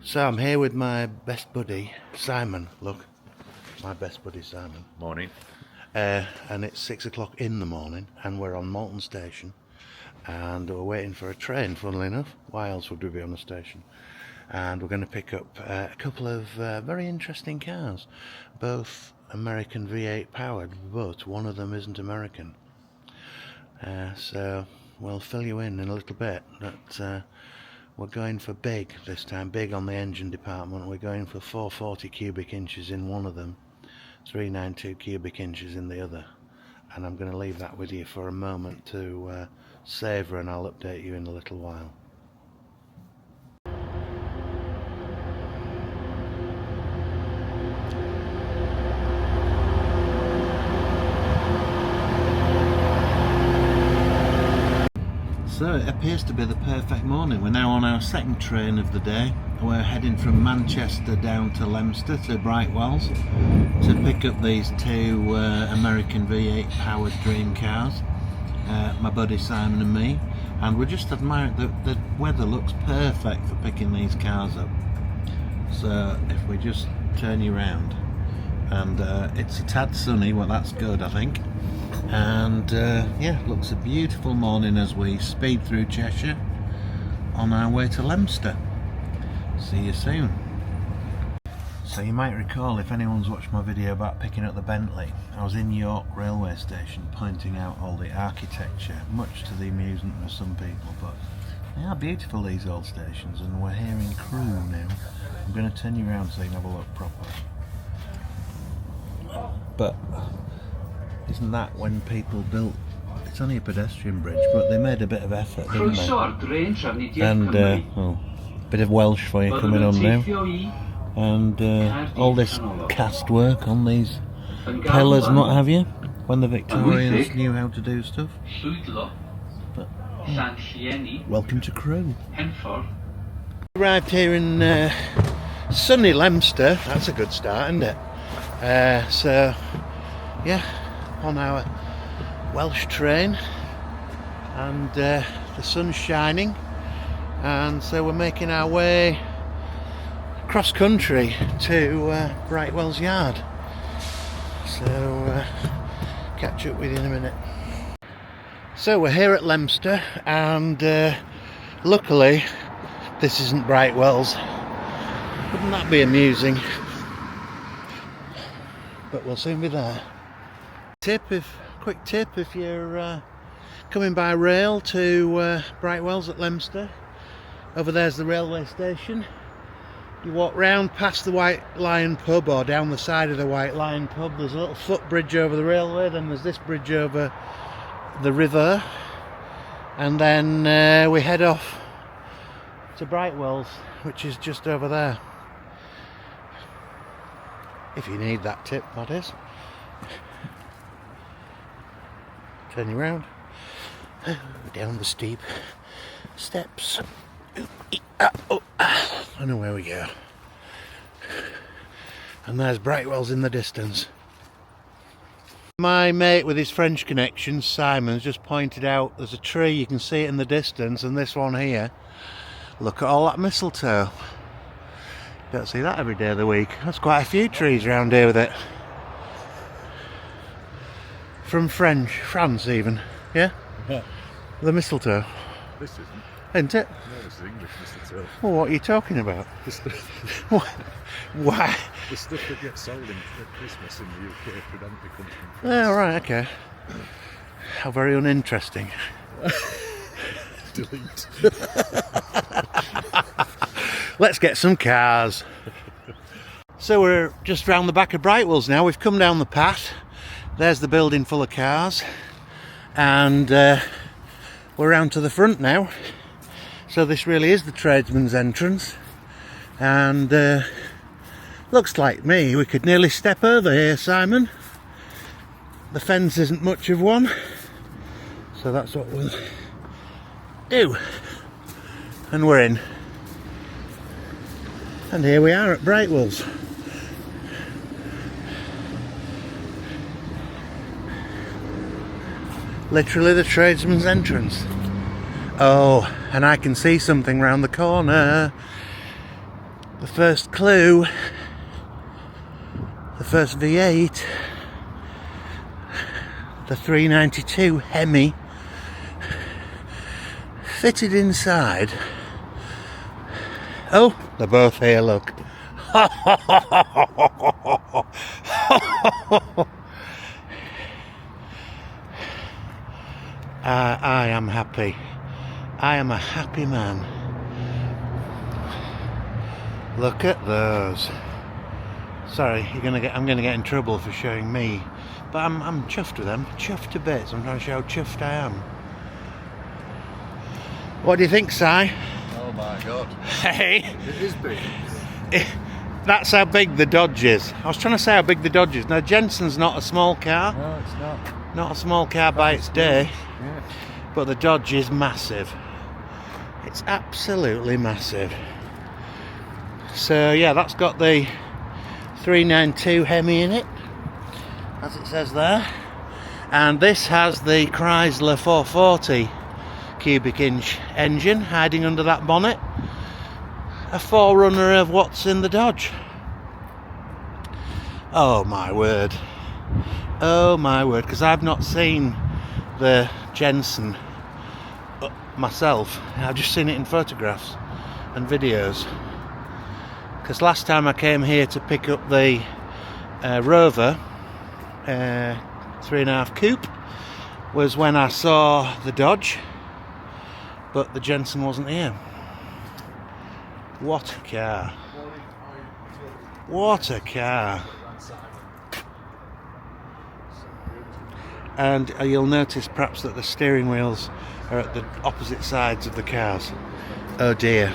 So I'm here with my best buddy, Simon. Look, my best buddy, Simon. Morning. And it's 6 o'clock in the morning, and we're on Malton Station, and we're waiting for a train, funnily enough. Why else would we be on a station? And we're going to pick up a couple of very interesting cars, both American V8 powered, but one of them isn't American. So we'll fill you in a little bit that we're going for big this time, big on the engine department. We're going for 440 cubic inches in one of them, 392 cubic inches in the other, and I'm going to leave that with you for a moment to savour, and I'll update you in a little while. So it appears to be the perfect morning. We're now on our second train of the day. We're heading from Manchester down to Leicester to Brightwells to pick up these two American V8 powered dream cars, my buddy Simon and me, and we're just admiring the weather looks perfect for picking these cars up. So if we just turn you around, and it's a tad sunny, well that's good I think. And yeah, looks a beautiful morning as we speed through Cheshire on our way to Leicester. See you soon. So you might recall, if anyone's watched my video about picking up the Bentley, I was in York railway station pointing out all the architecture, much to the amusement of some people, but they are beautiful, these old stations, and we're here in Crewe now. I'm going to turn you around so you can have a look properly. But isn't that when people built, it's only a pedestrian bridge, but they made a bit of effort, didn't they? And a bit of Welsh for you coming on now. And all this cast work on these pillars and what have you, when the Victorians knew how to do stuff. But, yeah. Welcome to Crewe. Arrived here in sunny Leicester. That's a good start, isn't it? So yeah, on our Welsh train, and the sun's shining, and so we're making our way cross country to Brightwells Yard. So catch up with you in a minute. So we're here at Leicester, and luckily this isn't Brightwells. Wouldn't that be amusing? But we'll soon be there. Quick tip if you're coming by rail to Brightwells at Leicester. Over there's the railway station. You walk round past the White Lion pub, or down the side of the White Lion pub. There's a little footbridge over the railway, then there's this bridge over the river, and then we head off to Brightwells, which is just over there. If you need that tip, that is. Turn you round, down the steep steps, and away we go. And there's Brightwells in the distance. My mate with his French connections, Simon's just pointed out there's a tree, you can see it in the distance, and this one here, look at all that mistletoe. Don't see that every day of the week. There's quite a few trees around here with it. From France even, yeah? Yeah. The mistletoe. This Isn't it? No, this is English mistletoe. Well, what are you talking about? Why? The stuff that gets sold at Christmas in the UK predominantly comes from France. Oh, right, okay. How very uninteresting. Delete. Let's get some cars. So we're just round the back of Brightwells now. We've come down the path. There's the building full of cars, and we're round to the front now. So this really is the tradesman's entrance, and looks like me we could nearly step over here, Simon. The fence isn't much of one, so that's what we'll do. And we're in. And here we are at Brightwells. Literally the tradesman's entrance. Oh, and I can see something round the corner. The first clue, the first V8, the 392 Hemi, fitted inside. Oh, they're both here, look. I am happy. I am a happy man. Look at those. Sorry, I'm gonna get in trouble for showing me, but I'm chuffed with them. Chuffed to bits. I'm trying to show how chuffed I am. What do you think, Si? Oh my god. Hey. It is big. That's how big the Dodge is. I was trying to say how big the Dodge is. Now, Jensen's not a small car. No, it's not. Not a small car by its day. Yeah. But the Dodge is massive. It's absolutely massive. So yeah, that's got the 392 Hemi in it, as it says there. And this has the Chrysler 440 cubic inch engine hiding under that bonnet. A forerunner of what's in the Dodge. Oh my word. Oh my word, because I've not seen the Jensen myself. I've just seen it in photographs and videos. Because last time I came here to pick up the Rover 3.5 coupe was when I saw the Dodge, but the Jensen wasn't here. What a car. What a car. And you'll notice perhaps that the steering wheels are at the opposite sides of the cars. Oh dear.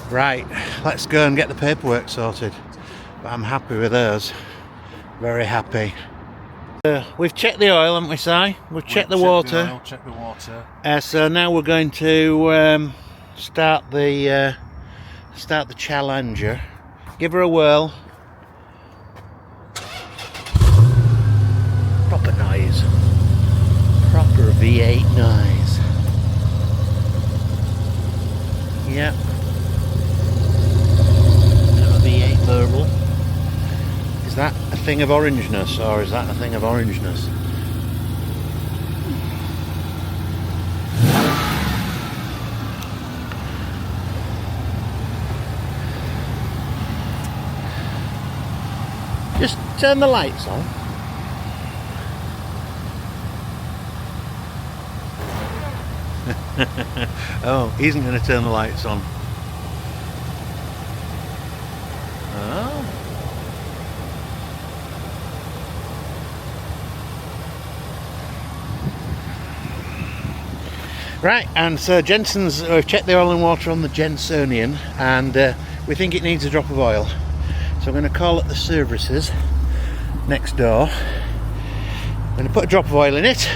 Right, let's go and get the paperwork sorted. But I'm happy with those. Very happy. We've checked the oil, haven't we, Si? We've checked the water. Check the water. So now we're going to start the Challenger. Give her a whirl. Proper noise. Proper V8 noise. Yep. A V8 verbal. Is that a thing of orangeness, or is that a thing of orangeness? Just turn the lights on. Oh, he isn't going to turn the lights on. Oh. Right, and so Jensen's, we've checked the oil and water on the Jensenian, and we think it needs a drop of oil. So I'm going to call up the services next door. I'm going to put a drop of oil in it.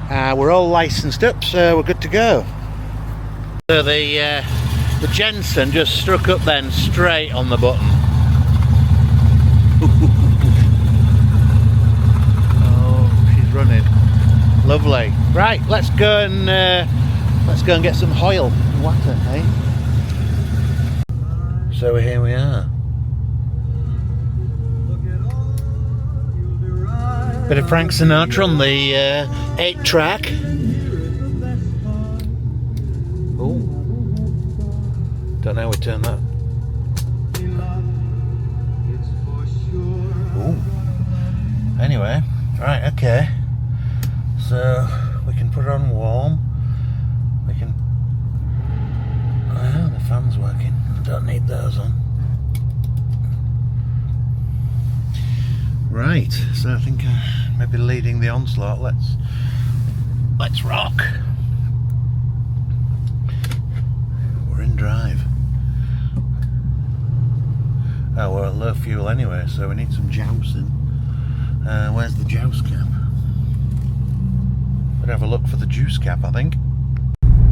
We're all licensed up, so we're good to go. So the Jensen just struck up then straight on the button. Oh, she's running. Lovely. Right, let's go and get some oil and water, eh? So here we are. Bit of Frank Sinatra on the 8-track. Oh, don't know how we turn that. Oh, anyway, right, okay. So we can put it on warm. We can. Oh, the fan's working. Don't need those on. Right, so I think maybe leading the onslaught. Let's rock. We're in drive. Oh, we're at low fuel anyway, so we need some jousting. Where's the joust cap? We'd have a look for the juice cap, I think.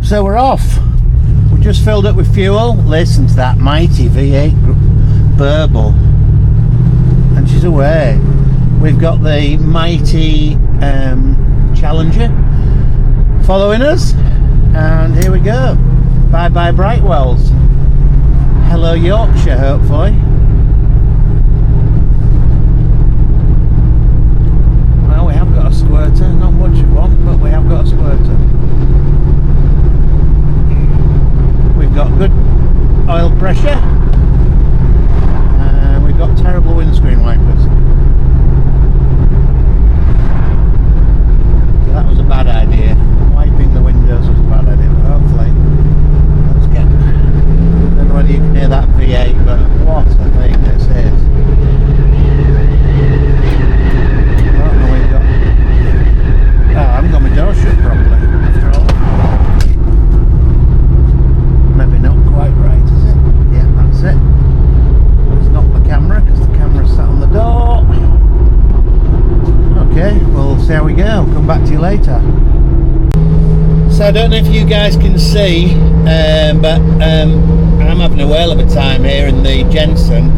So we're off. We just filled up with fuel. Listen to that mighty V8 burble. And she's away. We've got the mighty Challenger following us, and here we go. Bye bye Brightwells. Hello Yorkshire, hopefully. Well, we have got a squirter, not much of one, but we have got a squirter. We've got good oil pressure, and we've got terrible windscreen wipers. So that was a bad idea. Wiping the windows was a bad idea, but hopefully, let's get, I don't know whether you can hear that V8, but what a thing this is. Oh, I haven't got my door shut properly after all. Maybe not quite right, is it? Yeah, that's it. It's not the camera, because the camera's sat on the door. Okay, we'll see how we go. Come back to you later. So I don't know if you guys can see, but I'm having a whale of a time here in the Jensen.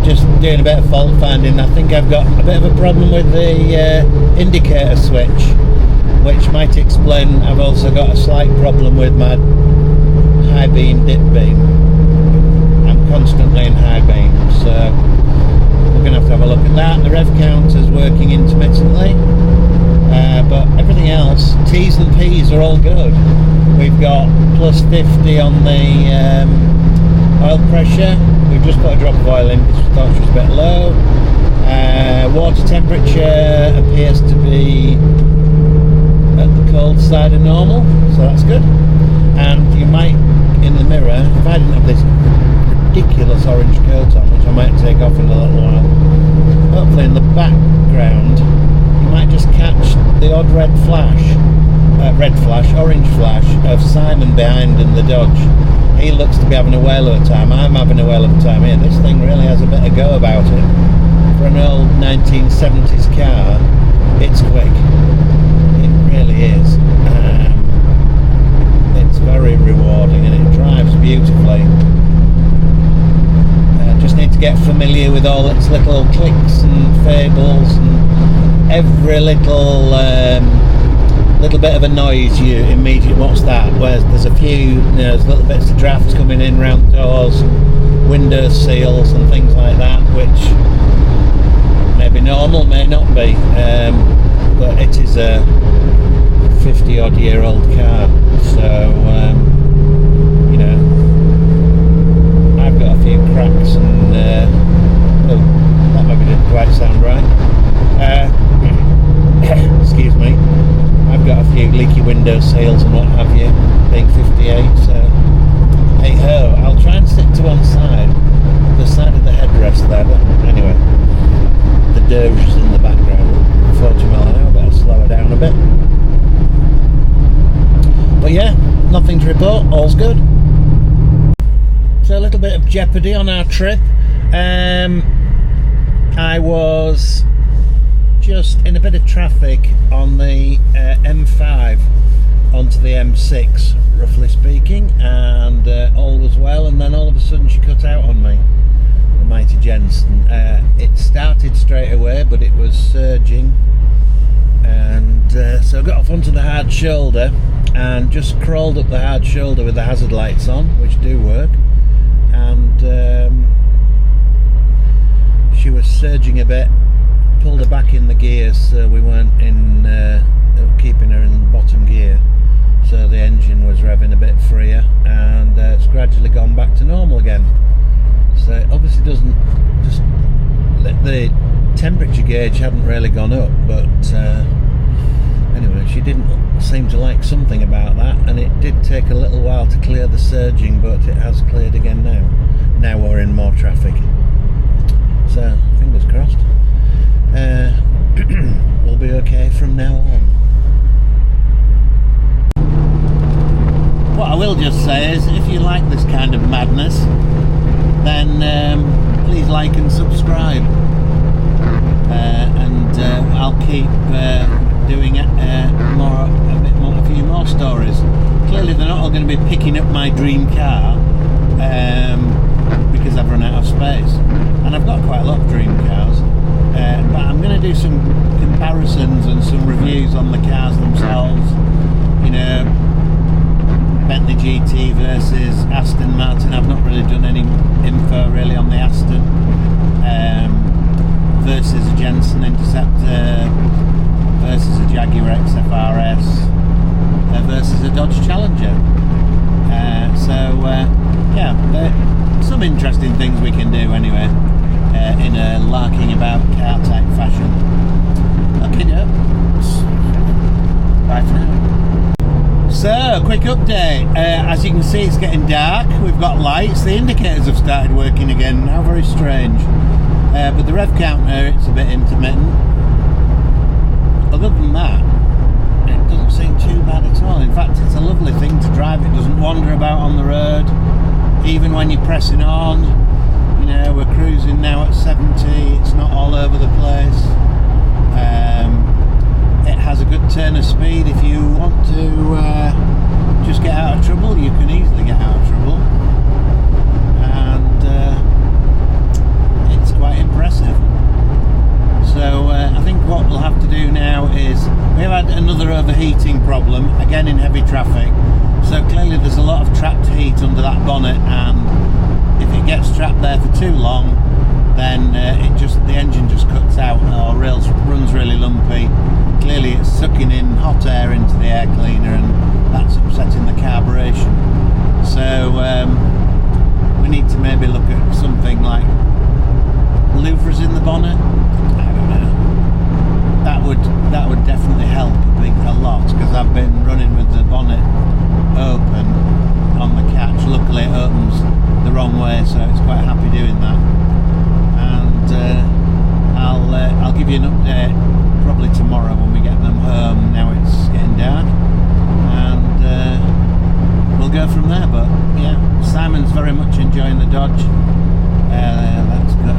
Just doing a bit of fault finding. I think I've got a bit of a problem with the indicator switch, which might explain I've also got a slight problem with my high beam, dip beam. I'm constantly in high beam, so we're going to have a look at that. The rev counter's working intermittently, but everything else, T's and P's are all good. We've got plus 50 on the oil pressure. We've just put a drop of oil in because we thought it was a bit low. Water temperature appears to be at the cold side of normal, so that's good. And you might, in the mirror, if I didn't have this ridiculous orange coat on, which I might take off in a little while, hopefully in the background you might just catch the odd orange flash of Simon behind in the Dodge. He looks to be having a whale of a time. I'm having a whale of a time here. This thing really has a bit of go about it. For an old 1970s car, it's quick. It really is. It's very rewarding and it drives beautifully. Just need to get familiar with all its little clicks and fables and every little bit of a noise you immediately, what's that? Whereas there's a few, there's little bits of drafts coming in round doors, and window seals and things like that, which may be normal, may not be, but it is a 50 odd year old car, so I've got a few cracks and that maybe didn't quite sound right. Excuse me. I've got a few leaky window seals and what have you, being 58, so hey ho. I'll try and stick to one side, the side of the headrest there, but anyway, the Doge is in the background, 40 mile an hour, better slow her down a bit. But yeah, nothing to report, all's good. So a little bit of jeopardy on our trip. I was just in a bit of traffic on the M5 onto the M6, roughly speaking, and all was well, and then all of a sudden she cut out on me, the mighty Jensen. It started straight away, but it was surging, and so I got off onto the hard shoulder and just crawled up the hard shoulder with the hazard lights on, which do work, and she was surging a bit. Pulled her back in the gears, so we weren't in keeping her in bottom gear, so the engine was revving a bit freer, and it's gradually gone back to normal again. So it obviously doesn't, just the temperature gauge hadn't really gone up, but anyway, she didn't seem to like something about that, and it did take a little while to clear the surging, but it has cleared again now we're in more traffic, so fingers crossed. We'll be okay from now on. What I will just say is, if you like this kind of madness, then please like and subscribe, and I'll keep doing a few more stories. Clearly they're not all going to be picking up my dream car, because I've run out of space, and I've got quite a lot of dream cars. But I'm going to do some comparisons and some reviews on the cars themselves. Bentley GT versus Aston Martin. I've not really Jensen Interceptor versus a Jaguar XFRS versus a Dodge Challenger. Yeah, some interesting things we can do anyway, in a larking about car type fashion. Okay, bye for now. So, quick update. As you can see, it's getting dark. We've got lights. The indicators have started working again. How very strange. But the rev counter, it's a bit intermittent. Other than that, it doesn't seem too bad at all. In fact, it's a lovely thing to drive. It doesn't wander about on the road. Even when you're pressing on, you know, we're cruising now at 70. It's not all over the place. It has a good turn of speed. If you want to just get out of trouble, you can easily get out of trouble. And it's quite impressive. So I think what we'll have to do now is, we have had another overheating problem, again in heavy traffic. So clearly there's a lot of trapped heat under that bonnet, and if it gets trapped there for too long, then the engine just cuts out or runs really lumpy. Clearly it's sucking in hot air into the air cleaner, and that's upsetting the carburation. So we need to maybe look at something like louvres in the bonnet. I don't know. That would definitely help a lot, because I've been running with the bonnet open on the catch. Luckily it opens the wrong way, so it's quite happy doing that. And I'll give you an update probably tomorrow when we get them home. Now it's getting dark, and we'll go from there. But yeah, Simon's very much enjoying the Dodge. Let's go.